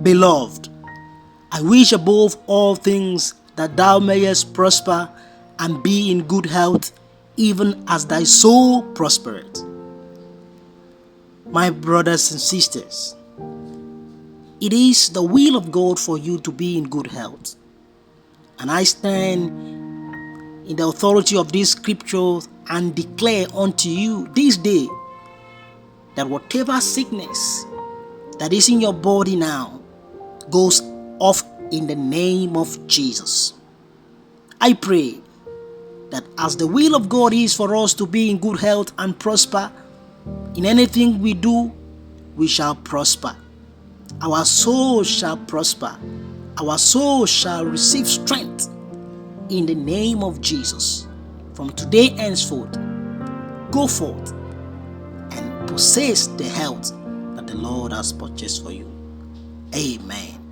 Beloved, I wish above all things that thou mayest prosper and be in good health, even as thy soul prospereth. My brothers and sisters, it is the will of God for you to be in good health. And I stand in the authority of this scripture and declare unto you this day that whatever sickness that is in your body now goes off in the name of Jesus. I pray that as the will of God is for us to be in good health and prosper, in anything we do, we shall prosper. Our soul shall prosper. Our soul shall receive strength in the name of Jesus. From today henceforth, go forth and possess the health that the Lord has purchased for you. Amen.